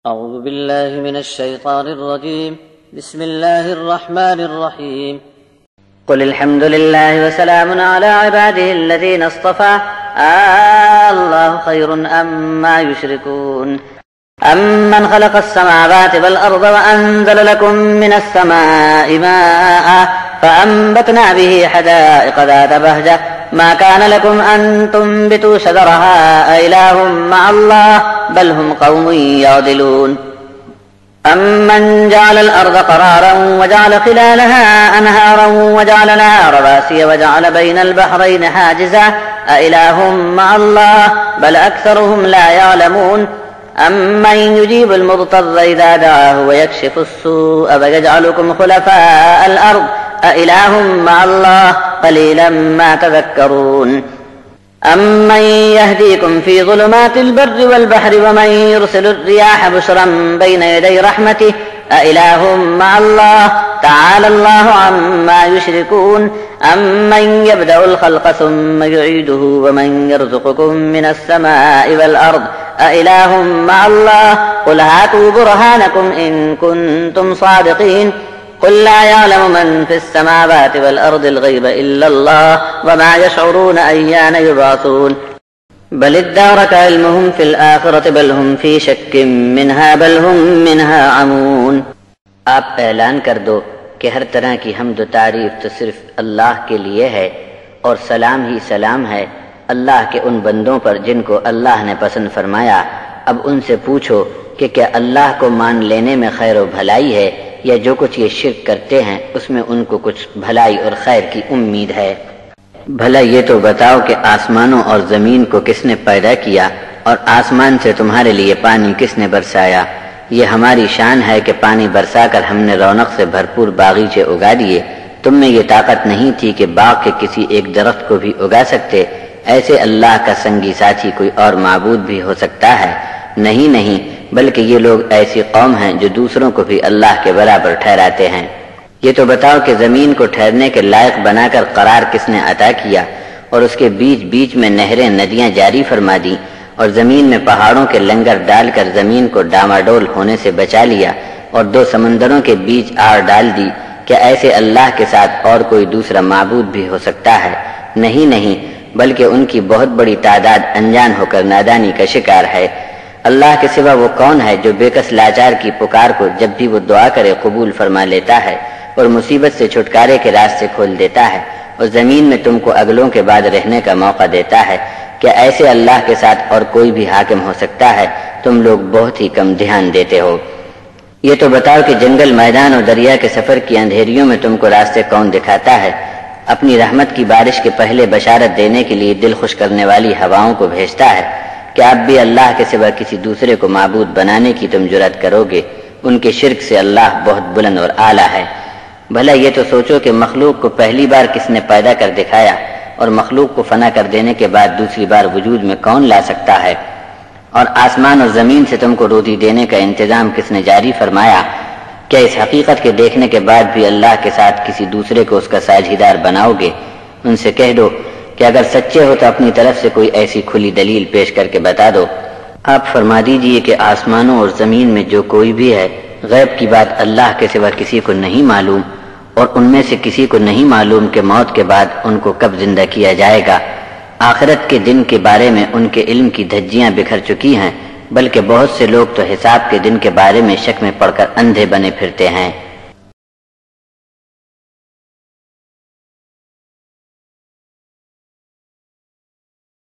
أعوذ بالله من الشيطان الرجيم بسم الله الرحمن الرحيم قل الحمد لله وسلام على عباده الذين اصطفى الله خير أما يشركون أمن خلق السماوات والأرض وأنزل لكم من السماء ماء فأنبتنا به حدائق ذات بهجة ما كان لكم أن تنبتوا شجرها أإله مع الله بل هم قوم يعدلون أمن جعل الأرض قرارا وجعل خلالها أنهارا وجعل لها رواسي وجعل بين البحرين حاجزا أإله مع الله بل أكثرهم لا يعلمون أمن يجيب المضطر إذا دعاه ويكشف السوء ويجعلكم خلفاء الأرض أإله مع الله قليلا ما تذكرون أمن يهديكم في ظلمات البر والبحر ومن يرسل الرياح بشرا بين يدي رحمته أإله مع الله تعالى الله عما يشركون أمن يبدأ الخلق ثم يعيده ومن يرزقكم من السماء والأرض أإله مع الله قل هاتوا برهانكم إن كنتم صادقين قل لا يعلم من في السماوات والأرض الغيب إلا الله وما يشعرون أيان يبعثون بل ادارك علمهم في الآخرة بل هم في شك منها بل هم منها عمون آپ اعلان کر دو کہ ہر طرح کی حمد و تعریف تو صرف اللہ کے لیے ہے اور سلام ہی سلام ہے اللہ کے ان بندوں پر جن کو اللہ نے پسند فرمایا۔ اب ان سے پوچھو کہ کیا اللہ کو مان لینے میں خیر و بھلائی ہے یا جو کچھ یہ شرک کرتے ہیں اس میں ان کو کچھ بھلائی اور خیر کی امید ہے۔ بھلا یہ تو بتاؤ کہ آسمانوں اور زمین کو کس نے پیدا کیا اور آسمان سے تمہارے لیے پانی کس نے برسایا؟ یہ ہماری شان ہے کہ پانی برسا کر ہم نے رونق سے بھرپور باغیچے اگا دیے۔ تم میں یہ طاقت نہیں تھی کہ باغ کے کسی ایک درخت کو بھی اگا سکتے؟ ایسے اللہ کا سنگی ساتھی کوئی اور معبود بھی ہو سکتا ہے؟ نہیں، بلکہ یہ لوگ ایسی قوم ہیں جو دوسروں کو بھی اللہ کے برابر ٹھہراتے ہیں۔ یہ تو بتاؤ کہ زمین کو ٹھہرنے کے لائق بنا کر قرار کس نے عطا کیا اور اس کے بیچ بیچ میں نہریں ندیاں جاری فرما دی اور زمین میں پہاڑوں کے لنگر ڈال کر زمین کو ڈاماڈول ہونے سے بچا لیا اور دو سمندروں کے بیچ آڑ ڈال دی؟ کیا ایسے اللہ کے ساتھ اور کوئی دوسرا معبود بھی ہو سکتا ہے؟ نہیں، بلکہ ان کی بہت بڑی تعداد انجان ہو کر نادانی کا شکار ہے۔ اللہ کے سوا وہ کون ہے جو بے کس لاچار کی پکار کو جب بھی وہ دعا کرے قبول فرما لیتا ہے اور مصیبت سے چھٹکارے کے راستے کھول دیتا ہے اور زمین میں تم کو اگلوں کے بعد رہنے کا موقع دیتا ہے؟ کیا ایسے اللہ کے ساتھ اور کوئی بھی حاکم ہو سکتا ہے؟ تم لوگ بہت ہی کم دھیان دیتے ہو۔ یہ تو بتاؤ کہ جنگل، میدان اور دریا کے سفر کی اندھیریوں میں تم کو راستے کون دکھاتا ہے؟ اپنی رحمت کی بارش کے پہلے بشارت دینے کے لیے دل خوش کرنے والی ہواؤں کو بھیجتا ہے۔ کیا اب بھی اللہ کے سوا کسی دوسرے کو معبود بنانے کی تم جرأت کرو گے؟ ان کے شرک سے اللہ بہت بلند اور اعلیٰ ہے۔ بھلا یہ تو سوچو کہ مخلوق کو پہلی بار کس نے پیدا کر دکھایا اور مخلوق کو فنا کر دینے کے بعد دوسری بار وجود میں کون لا سکتا ہے؟ اور آسمان اور زمین سے تم کو روزی دینے کا انتظام کس نے جاری فرمایا؟ کیا اس حقیقت کے دیکھنے کے بعد بھی اللہ کے ساتھ کسی دوسرے کو اس کا ساجھیدار بناؤ گے؟ ان سے کہہ دو کہ اگر سچے ہو تو اپنی طرف سے کوئی ایسی کھلی دلیل پیش کر کے بتا دو۔ آپ فرما دیجئے کہ آسمانوں اور زمین میں جو کوئی بھی ہے، غیب کی بات اللہ کے سوا کسی کو نہیں معلوم، اور ان میں سے کسی کو نہیں معلوم کہ موت کے بعد ان کو کب زندہ کیا جائے گا۔ آخرت کے دن کے بارے میں ان کے علم کی دھجیاں بکھر چکی ہیں، بلکہ بہت سے لوگ تو حساب کے دن کے بارے میں شک میں پڑ کر اندھے بنے پھرتے ہیں۔